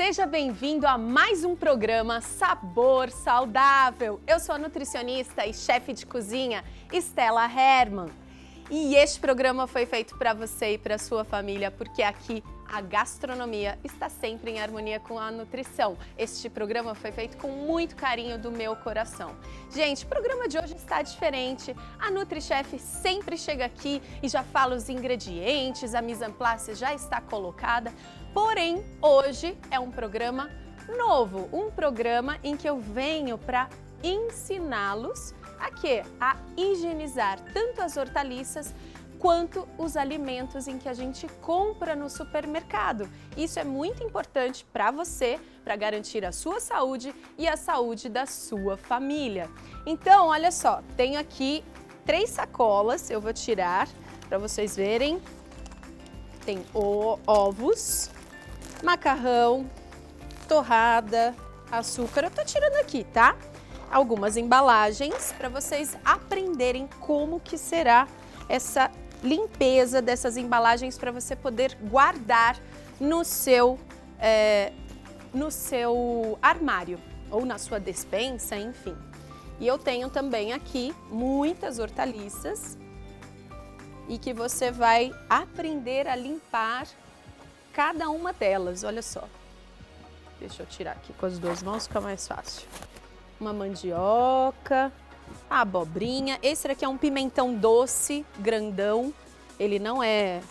Seja bem-vindo a mais um programa Sabor Saudável. Eu sou a nutricionista e chefe de cozinha Estela Hermann. E este programa foi feito para você e para sua família, porque aqui a gastronomia está sempre em harmonia com a nutrição. Este programa foi feito com muito carinho do meu coração. Gente, o programa de hoje está diferente. A NutriChef sempre chega aqui e já fala os ingredientes, a mise en place já está colocada. Porém, hoje é um programa novo, um programa em que eu venho para ensiná-los a quê? A higienizar tanto as hortaliças quanto os alimentos em que a gente compra no supermercado. Isso é muito importante para você, para garantir a sua saúde e a saúde da sua família. Então, olha só, tenho aqui 3 sacolas, eu vou tirar para vocês verem. Tem ovos, macarrão, torrada, açúcar. Eu tô tirando aqui, tá? Algumas embalagens para vocês aprenderem como que será essa limpeza dessas embalagens para você poder guardar no seu armário ou na sua despensa, enfim. E eu tenho também aqui muitas hortaliças e que você vai aprender a limpar cada uma delas, olha só. Deixa eu tirar aqui com as 2 mãos, fica mais fácil. Uma mandioca, a abobrinha. Esse aqui é um pimentão doce, grandão. Ele não é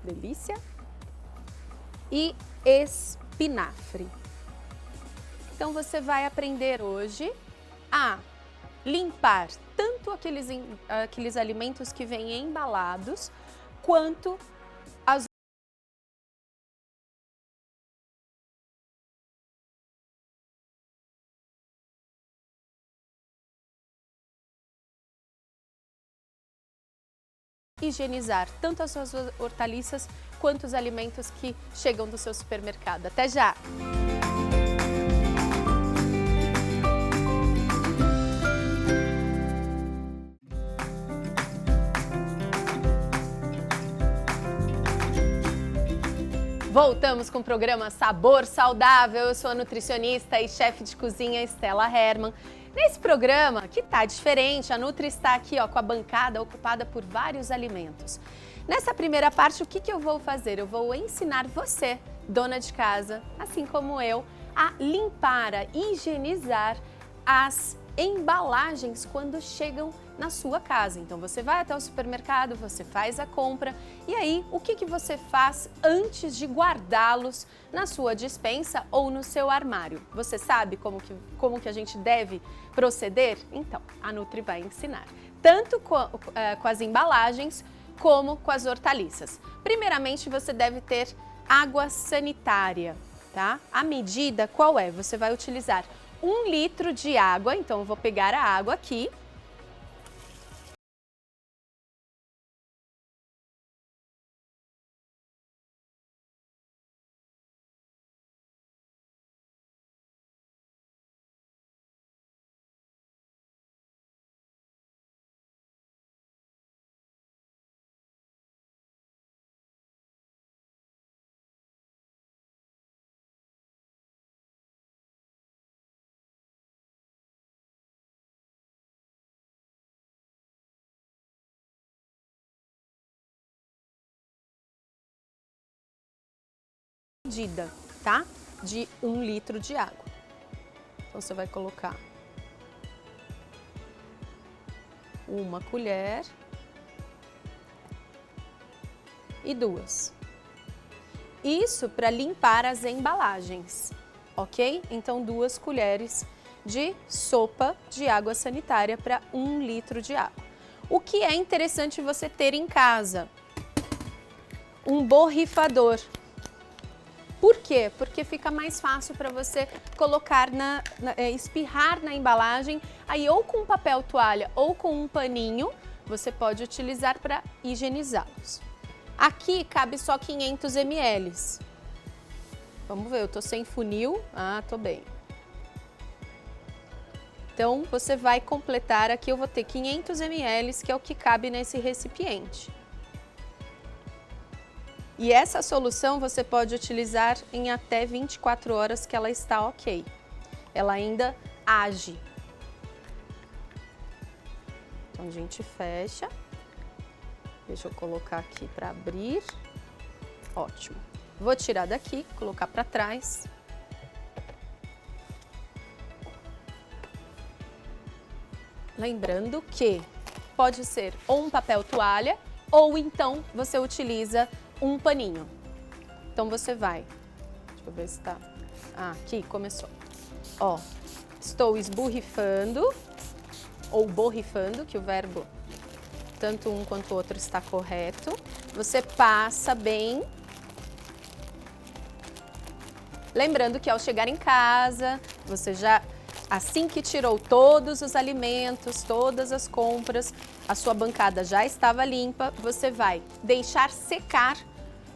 delícia, e espinafre. Então você vai aprender hoje a limpar tanto aqueles alimentos que vêm embalados, quanto as higienizar tanto as suas hortaliças quanto os alimentos que chegam do seu supermercado. Até já! Voltamos com o programa Sabor Saudável. Eu sou a nutricionista e chefe de cozinha Estela Hermann. Nesse programa, que tá diferente, a Nutri está aqui ó, com a bancada ocupada por vários alimentos. Nessa primeira parte, o que eu vou fazer? Eu vou ensinar você, dona de casa, assim como eu, a limpar, a higienizar as embalagens quando chegam na sua casa. Então você vai até o supermercado, você faz a compra e aí o que você faz antes de guardá-los na sua despensa ou no seu armário? Você sabe como que a gente deve proceder? Então, a Nutri vai ensinar, tanto com as embalagens como com as hortaliças. Primeiramente, você deve ter água sanitária, tá? A medida qual é? Você vai utilizar 1 litro de água, então eu vou pegar a água aqui. Medida, tá? De 1 litro de água. Então você vai colocar 1 colher e 2. Isso para limpar as embalagens, ok? Então 2 colheres de sopa de água sanitária para 1 litro de água. O que é interessante você ter em casa? Um borrifador. Por quê? Porque fica mais fácil para você colocar espirrar na embalagem, aí ou com papel toalha ou com um paninho, você pode utilizar para higienizá-los. Aqui cabe só 500 ml. Vamos ver, eu tô sem funil. Ah, tô bem. Então, você vai completar aqui, eu vou ter 500 ml, que é o que cabe nesse recipiente. E essa solução você pode utilizar em até 24 horas que ela está ok. Ela ainda age. Então, a gente fecha. Deixa eu colocar aqui para abrir. Ótimo. Vou tirar daqui, colocar para trás. Lembrando que pode ser ou um papel toalha ou então você utiliza um paninho. Então você vai, deixa eu ver se tá, aqui começou. Ó, estou esborrifando ou borrifando, que o verbo tanto um quanto o outro está correto. Você passa bem. Lembrando que ao chegar em casa, você já, assim que tirou todos os alimentos, todas as compras, a sua bancada já estava limpa, você vai deixar secar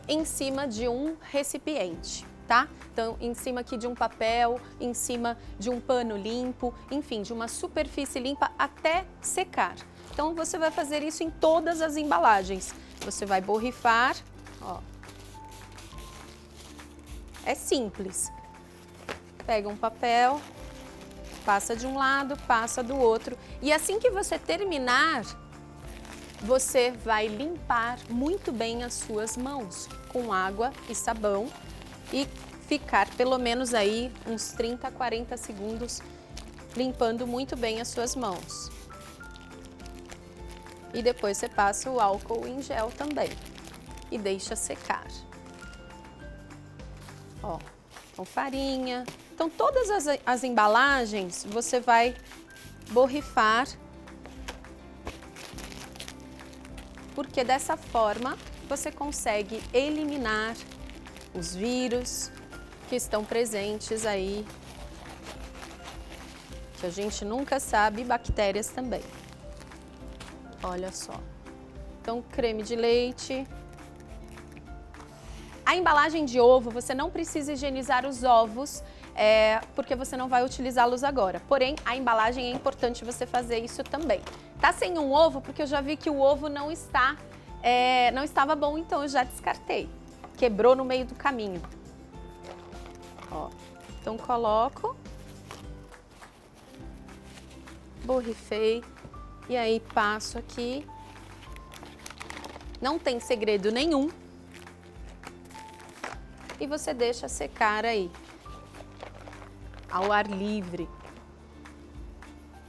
em cima de um recipiente, tá? Então, em cima aqui de um papel, em cima de um pano limpo, enfim, de uma superfície limpa até secar. Então, você vai fazer isso em todas as embalagens. Você vai borrifar, ó. É simples. Pega um papel, passa de um lado, passa do outro. E assim que você terminar, você vai limpar muito bem as suas mãos com água e sabão e ficar pelo menos aí uns 30 a 40 segundos limpando muito bem as suas mãos. E depois você passa o álcool em gel também e deixa secar. Ó, com farinha. Então, todas as embalagens você vai borrifar, porque dessa forma você consegue eliminar os vírus que estão presentes aí, que a gente nunca sabe, e bactérias também. Olha só. Então, creme de leite. A embalagem de ovo, você não precisa higienizar os ovos, porque você não vai utilizá-los agora. Porém, a embalagem é importante você fazer isso também. Tá sem um ovo, porque eu já vi que o ovo não estava bom, então eu já descartei. Quebrou no meio do caminho. Ó, então coloco, borrifei e aí passo aqui. Não tem segredo nenhum. E você deixa secar aí, ao ar livre.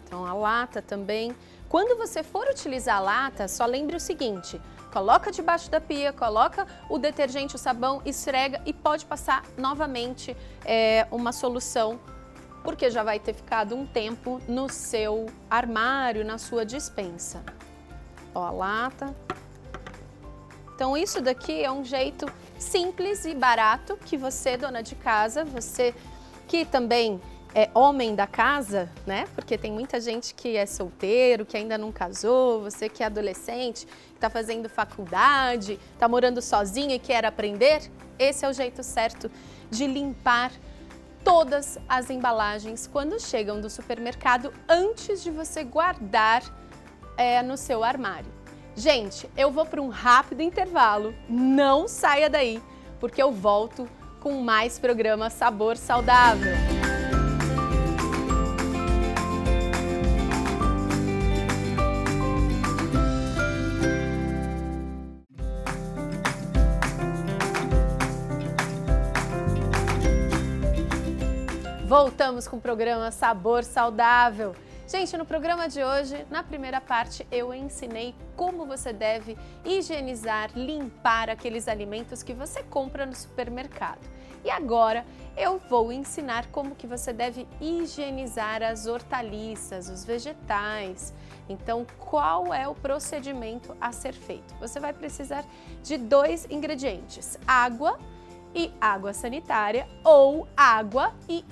Então a lata também. Quando você for utilizar a lata, só lembre o seguinte: coloca debaixo da pia, coloca o detergente, o sabão, esfrega e pode passar novamente uma solução, porque já vai ter ficado um tempo no seu armário, na sua despensa. Ó, a lata. Então isso daqui é um jeito simples e barato que você, dona de casa, você que também é homem da casa, né? Porque tem muita gente que é solteiro, que ainda não casou, você que é adolescente, que está fazendo faculdade, está morando sozinho e quer aprender, esse é o jeito certo de limpar todas as embalagens quando chegam do supermercado antes de você guardar no seu armário. Gente, eu vou para um rápido intervalo, não saia daí, porque eu volto com mais programa Sabor Saudável. Voltamos com o programa Sabor Saudável. Gente, no programa de hoje, na primeira parte, eu ensinei como você deve higienizar, limpar aqueles alimentos que você compra no supermercado. E agora eu vou ensinar como que você deve higienizar as hortaliças, os vegetais. Então, qual é o procedimento a ser feito? Você vai precisar de 2 ingredientes, água e água sanitária ou água e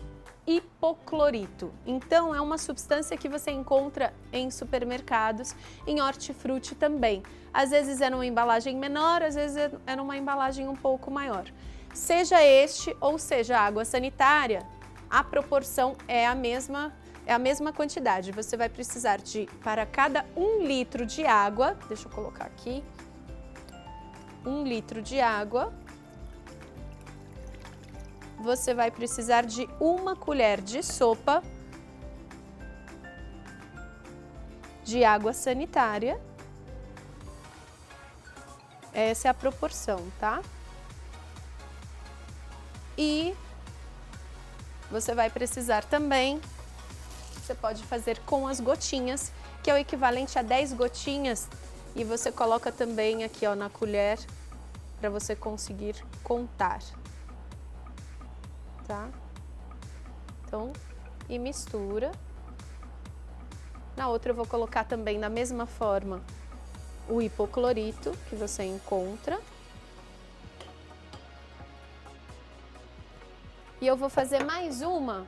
hipoclorito. Então, é uma substância que você encontra em supermercados, em hortifruti também. Às vezes é numa embalagem menor, às vezes é numa embalagem um pouco maior. Seja este ou seja água sanitária, a proporção é a mesma quantidade. Você vai precisar de, para cada 1 litro de água, deixa eu colocar aqui, 1 litro de água, você vai precisar de 1 colher de sopa de água sanitária. Essa é a proporção, tá? E você vai precisar também, você pode fazer com as gotinhas, que é o equivalente a 10 gotinhas, e você coloca também aqui, ó, na colher, para você conseguir contar. Tá? Então, e mistura. Na outra eu vou colocar também da mesma forma o hipoclorito que você encontra. E eu vou fazer mais uma,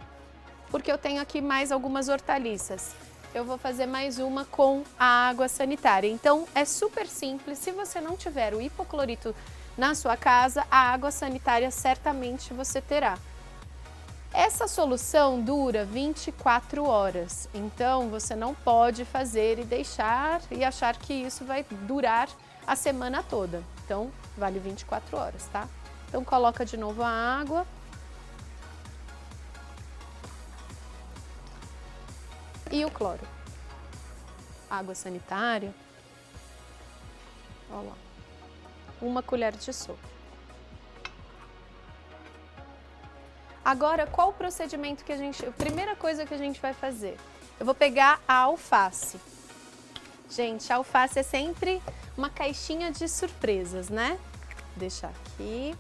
porque eu tenho aqui mais algumas hortaliças. Eu vou fazer mais uma com a água sanitária. Então, é super simples. Se você não tiver o hipoclorito na sua casa, a água sanitária certamente você terá. Essa solução dura 24 horas, então você não pode fazer e deixar e achar que isso vai durar a semana toda. Então, vale 24 horas, tá? Então, coloca de novo a água. E o cloro. Água sanitária. Olha lá. 1 colher de sopa. Agora, qual o procedimento que a primeira coisa que a gente vai fazer? Eu vou pegar a alface. Gente, a alface é sempre uma caixinha de surpresas, né? Vou deixar aqui.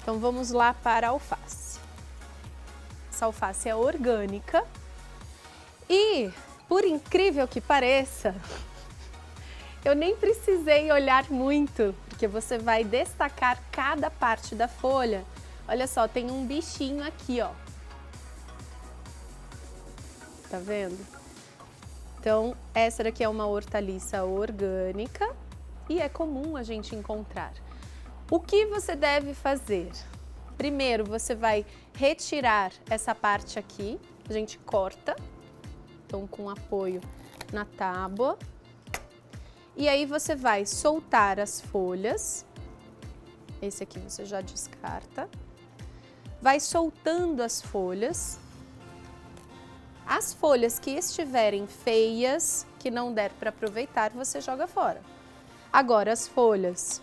Então, vamos lá para a alface. Essa alface é orgânica e, por incrível que pareça, eu nem precisei olhar muito, porque você vai destacar cada parte da folha. Olha só, tem um bichinho aqui, ó. Tá vendo? Então, essa daqui é uma hortaliça orgânica e é comum a gente encontrar. O que você deve fazer? Primeiro, você vai retirar essa parte aqui, a gente corta, então com apoio na tábua. E aí você vai soltar as folhas, esse aqui você já descarta, vai soltando as folhas. As folhas que estiverem feias, que não der para aproveitar, você joga fora. Agora, as folhas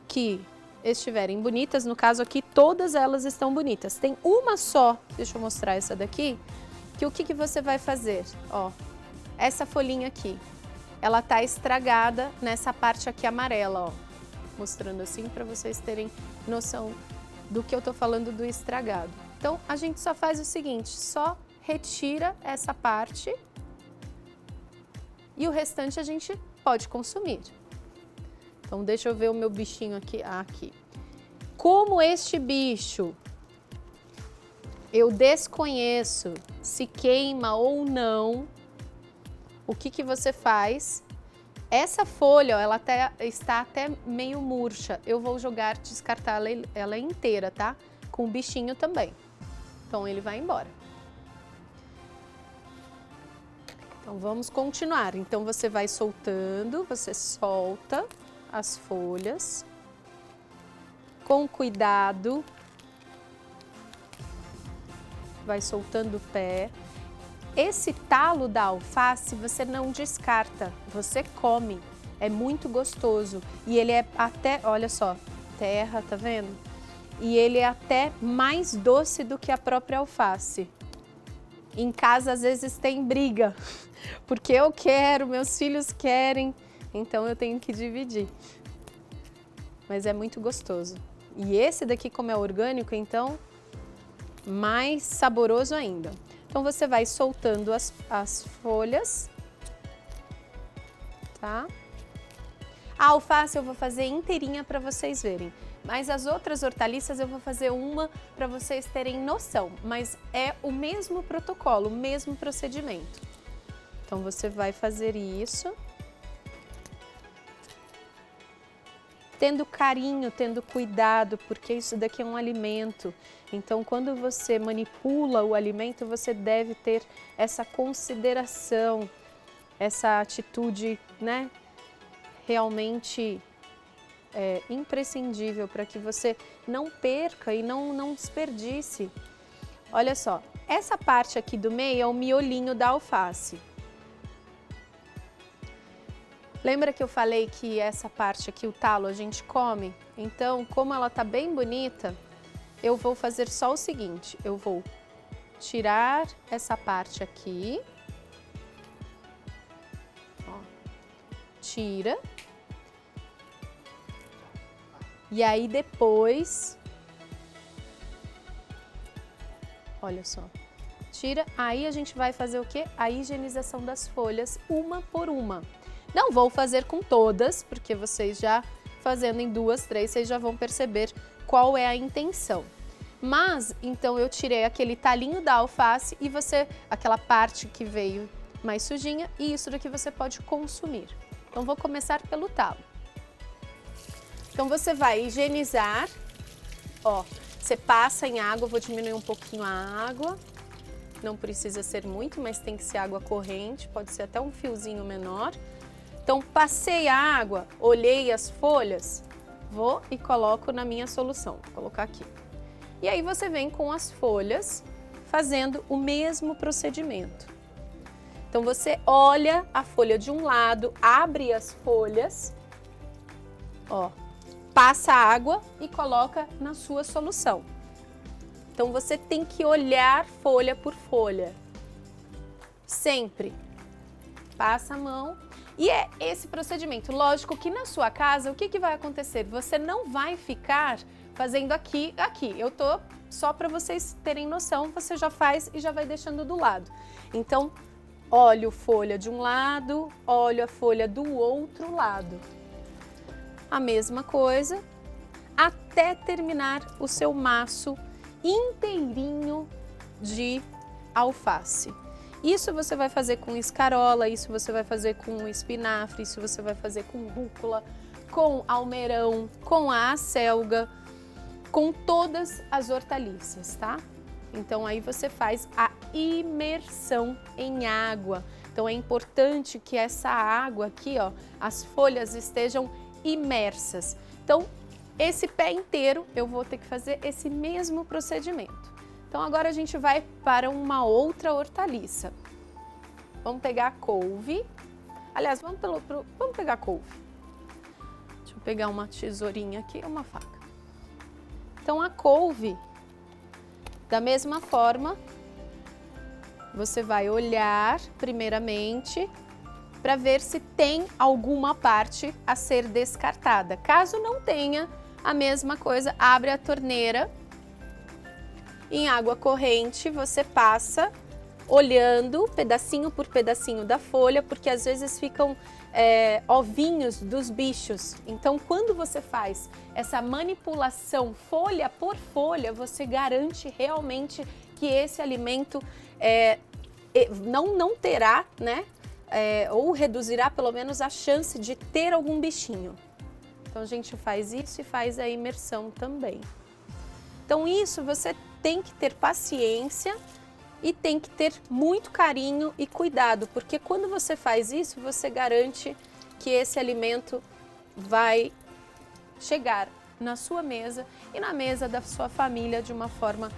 que estiverem bonitas, no caso aqui, todas elas estão bonitas. Tem uma só, deixa eu mostrar essa daqui, que o que você vai fazer? Ó, essa folhinha aqui, ela tá estragada nessa parte aqui amarela, ó. Mostrando assim para vocês terem noção do que eu tô falando do estragado. Então, a gente só faz o seguinte, só retira essa parte e o restante a gente pode consumir. Então, deixa eu ver o meu bichinho aqui. Aqui. Como este bicho, eu desconheço se queima ou não, o que você faz? Essa folha, ó, ela está até meio murcha. Eu vou jogar, descartar ela inteira, tá? Com o bichinho também. Então, ele vai embora. Então, vamos continuar. Então, você vai soltando, você solta as folhas com cuidado, vai soltando o pé. Esse talo da alface você não descarta, você come, é muito gostoso e ele é até, olha só, terra, tá vendo? E ele é até mais doce do que a própria alface. Em casa às vezes tem briga, porque eu quero, meus filhos querem, então eu tenho que dividir. mas é muito gostoso. E esse daqui, como é orgânico, então, mais saboroso ainda. Então, você vai soltando as folhas, tá? A alface eu vou fazer inteirinha para vocês verem, mas as outras hortaliças eu vou fazer uma para vocês terem noção, mas é o mesmo protocolo, o mesmo procedimento. Então, você vai fazer isso, tendo carinho, tendo cuidado, porque isso daqui é um alimento. Então, quando você manipula o alimento, você deve ter essa consideração, essa atitude, né? Realmente imprescindível para que você não perca e não desperdice. Olha só, essa parte aqui do meio é o miolinho da alface. Lembra que eu falei que essa parte aqui, o talo, a gente come? Então, como ela tá bem bonita, eu vou fazer só o seguinte, eu vou tirar essa parte aqui, ó, tira, e aí depois, olha só, tira, aí a gente vai fazer o quê? A higienização das folhas, uma por uma. Não vou fazer com todas, porque vocês já fazendo em 2, 3, vocês já vão perceber qual é a intenção. Mas, então eu tirei aquele talinho da alface e aquela parte que veio mais sujinha, e isso daqui você pode consumir. Então vou começar pelo talo. Então você vai higienizar, ó, você passa em água, vou diminuir um pouquinho a água. Não precisa ser muito, mas tem que ser água corrente, pode ser até um fiozinho menor. Então, passei a água, olhei as folhas, vou e coloco na minha solução. Vou colocar aqui. E aí você vem com as folhas, fazendo o mesmo procedimento. Então, você olha a folha de um lado, abre as folhas, ó, passa a água e coloca na sua solução. Então, você tem que olhar folha por folha. Sempre. Passa a mão. E é esse procedimento. Lógico que na sua casa, o que vai acontecer? Você não vai ficar fazendo aqui. Eu tô só para vocês terem noção, você já faz e já vai deixando do lado. Então, olho folha de um lado, olho a folha do outro lado. A mesma coisa, até terminar o seu maço inteirinho de alface. Isso você vai fazer com escarola, isso você vai fazer com espinafre, isso você vai fazer com rúcula, com almeirão, com a acelga, com todas as hortaliças, tá? Então aí você faz a imersão em água. Então é importante que essa água aqui, ó, as folhas estejam imersas. Então esse pé inteiro eu vou ter que fazer esse mesmo procedimento. Então agora a gente vai para uma outra hortaliça. Vamos pegar a couve. Aliás, vamos pegar a couve. Deixa eu pegar uma tesourinha aqui, uma faca. Então a couve, da mesma forma, você vai olhar primeiramente para ver se tem alguma parte a ser descartada. Caso não tenha, a mesma coisa, abre a torneira. Em água corrente, você passa olhando pedacinho por pedacinho da folha, porque às vezes ficam ovinhos dos bichos. Então, quando você faz essa manipulação folha por folha, você garante realmente que esse alimento não terá, né, ou reduzirá pelo menos a chance de ter algum bichinho. Então, a gente faz isso e faz a imersão também. Então, isso você tem que ter paciência e tem que ter muito carinho e cuidado, porque quando você faz isso, você garante que esse alimento vai chegar na sua mesa e na mesa da sua família de uma forma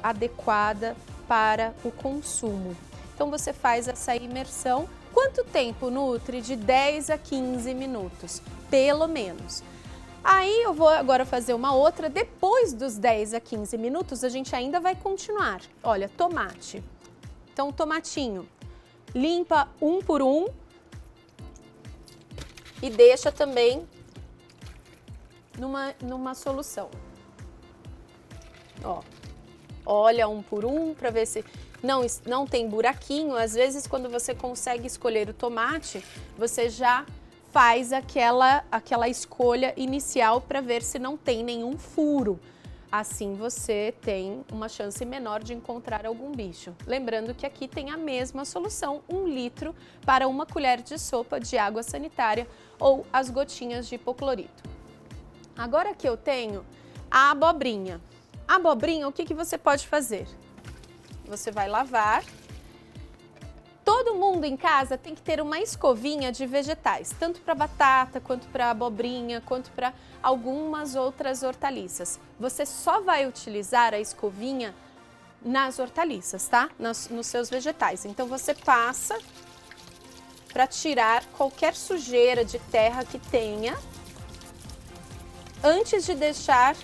adequada para o consumo. Então você faz essa imersão. Quanto tempo nutre? De 10 a 15 minutos, pelo menos. Aí eu vou agora fazer uma outra, depois dos 10 a 15 minutos a gente ainda vai continuar. Olha, tomate. Então, tomatinho, limpa um por um e deixa também numa solução. Ó, olha um por um para ver se não tem buraquinho. Às vezes, quando você consegue escolher o tomate, você já faz aquela escolha inicial para ver se não tem nenhum furo. Assim você tem uma chance menor de encontrar algum bicho. Lembrando que aqui tem a mesma solução, 1 litro para 1 colher de sopa de água sanitária ou as gotinhas de hipoclorito. Agora que eu tenho a abobrinha. A abobrinha, o que você pode fazer? Você vai lavar. Todo mundo em casa tem que ter uma escovinha de vegetais, tanto para batata, quanto para abobrinha, quanto para algumas outras hortaliças. Você só vai utilizar a escovinha nas hortaliças, tá? Nos seus vegetais. Então você passa para tirar qualquer sujeira de terra que tenha antes de deixar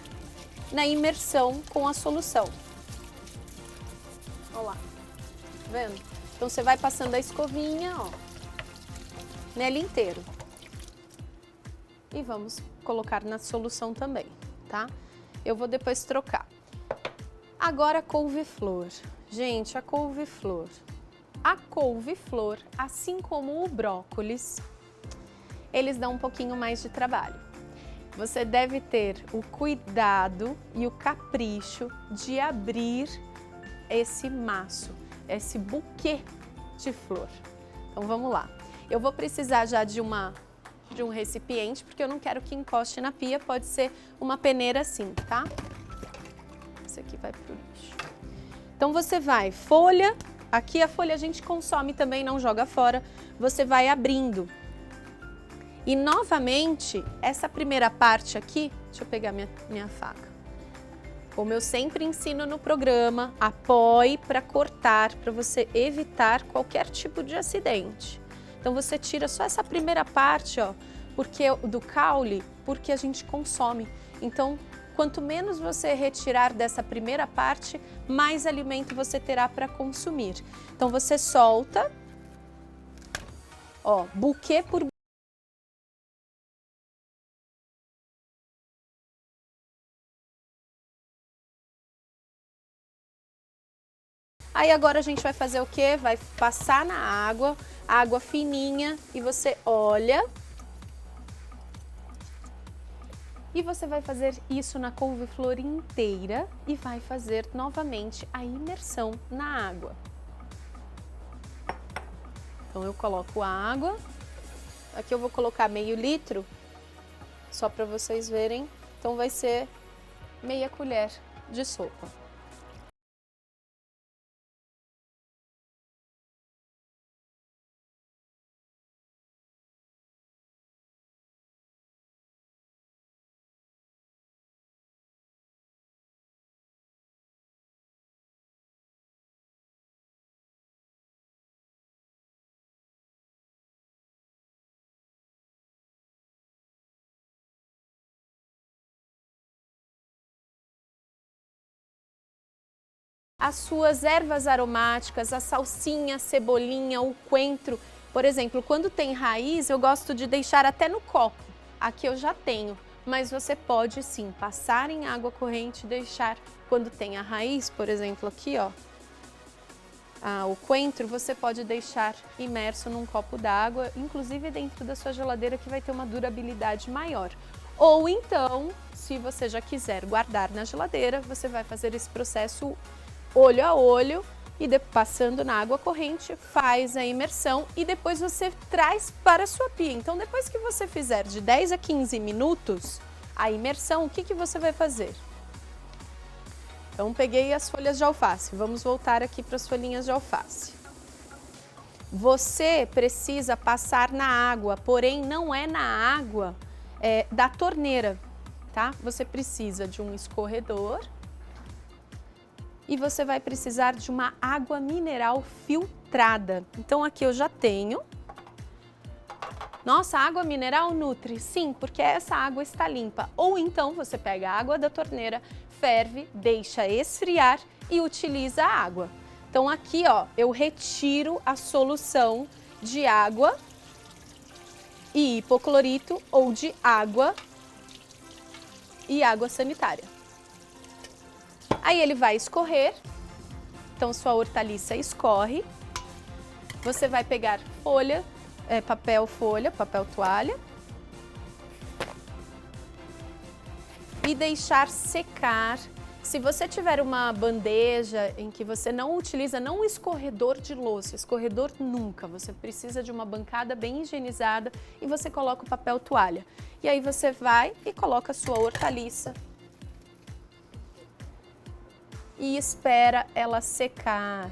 na imersão com a solução. Olha lá, tá vendo? Então, você vai passando a escovinha, ó, nele inteiro. E vamos colocar na solução também, tá? Eu vou depois trocar. Agora, a couve-flor. Gente, a couve-flor. A couve-flor, assim como o brócolis, eles dão um pouquinho mais de trabalho. Você deve ter o cuidado e o capricho de abrir esse maço, esse buquê de flor. Então vamos lá. Eu vou precisar já de um recipiente, porque eu não quero que encoste na pia, pode ser uma peneira assim, tá? Esse aqui vai pro lixo. Então você vai, folha, aqui a folha a gente consome também, não joga fora, você vai abrindo. E novamente, essa primeira parte aqui, deixa eu pegar minha faca. Como eu sempre ensino no programa, apoie para cortar, para você evitar qualquer tipo de acidente. Então você tira só essa primeira parte, ó, do caule, porque a gente consome. Então, quanto menos você retirar dessa primeira parte, mais alimento você terá para consumir. Então você solta, ó, buquê por buquê. Aí agora a gente vai fazer o quê? Vai passar na água, água fininha, e você olha. E você vai fazer isso na couve-flor inteira e vai fazer novamente a imersão na água. Então eu coloco a água, aqui eu vou colocar meio litro, só para vocês verem. Então vai ser meia colher de sopa. As suas ervas aromáticas, a salsinha, a cebolinha, o coentro. Por exemplo, quando tem raiz, eu gosto de deixar até no copo. Aqui eu já tenho, mas você pode sim passar em água corrente e deixar quando tem a raiz, por exemplo, aqui ó, o coentro, você pode deixar imerso num copo d'água, inclusive dentro da sua geladeira, que vai ter uma durabilidade maior. Ou então, se você já quiser guardar na geladeira, você vai fazer esse processo olho a olho e passando na água corrente, faz a imersão e depois você traz para a sua pia. Então, depois que você fizer de 10 a 15 minutos a imersão, o que você vai fazer? Então, peguei as folhas de alface. Vamos voltar aqui para as folhinhas de alface. Você precisa passar na água, porém não é na água da torneira, tá? Você precisa de um escorredor. E você vai precisar de uma água mineral filtrada. Então aqui eu já tenho. Nossa, água mineral nutre? Sim, porque essa água está limpa. Ou então você pega a água da torneira, ferve, deixa esfriar e utiliza a água. Então aqui ó, eu retiro a solução de água e hipoclorito ou de água e água sanitária. Aí ele vai escorrer, então sua hortaliça escorre. Você vai pegar papel toalha e deixar secar. Se você tiver uma bandeja em que você não utiliza, não um escorredor de louça, escorredor nunca, você precisa de uma bancada bem higienizada e você coloca o papel toalha. E aí você vai e coloca a sua hortaliça e espera ela secar.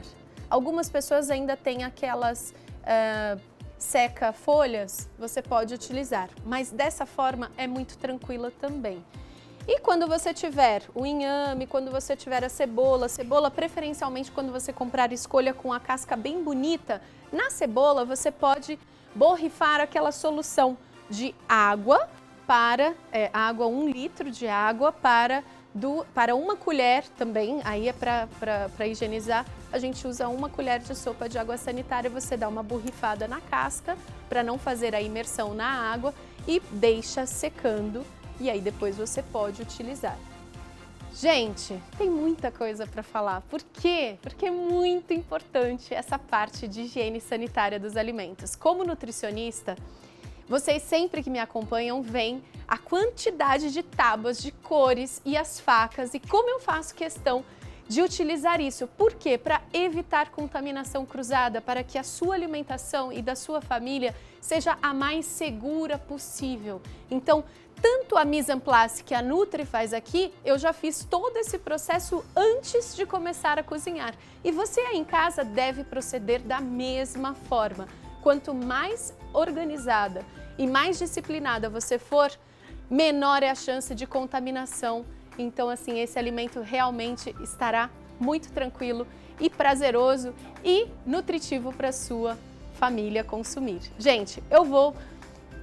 Algumas pessoas ainda têm aquelas seca folhas, você pode utilizar, mas dessa forma é muito tranquila também. E quando você tiver o inhame, quando você tiver a cebola preferencialmente quando você comprar, escolha com a casca bem bonita. Na cebola você pode borrifar aquela solução de água para 1 litro de água para 1 colher também, aí é para higienizar, a gente usa 1 colher de sopa de água sanitária, você dá uma borrifada na casca para não fazer a imersão na água e deixa secando. E aí depois você pode utilizar. Gente, tem muita coisa para falar. Por quê? Porque é muito importante essa parte de higiene sanitária dos alimentos. Como nutricionista, vocês sempre que me acompanham veem a quantidade de tábuas, de cores e as facas e como eu faço questão de utilizar isso. Por quê? Para evitar contaminação cruzada, para que a sua alimentação e da sua família seja a mais segura possível. Então, tanto a mise en place que a Nutri faz aqui, eu já fiz todo esse processo antes de começar a cozinhar. E você aí em casa deve proceder da mesma forma. Quanto mais organizada e mais disciplinada você for, menor é a chance de contaminação. Então, assim, esse alimento realmente estará muito tranquilo e prazeroso e nutritivo para a sua família consumir. Gente, eu vou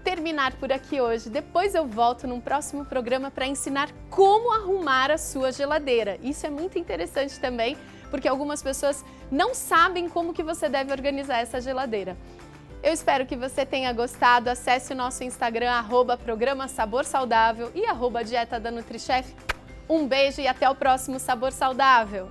terminar por aqui hoje. Depois eu volto num próximo programa para ensinar como arrumar a sua geladeira. Isso é muito interessante também, porque algumas pessoas não sabem como que você deve organizar essa geladeira. Eu espero que você tenha gostado. Acesse o nosso Instagram, @programa Sabor Saudável e @dieta da NutriChef. Um beijo e até o próximo Sabor Saudável!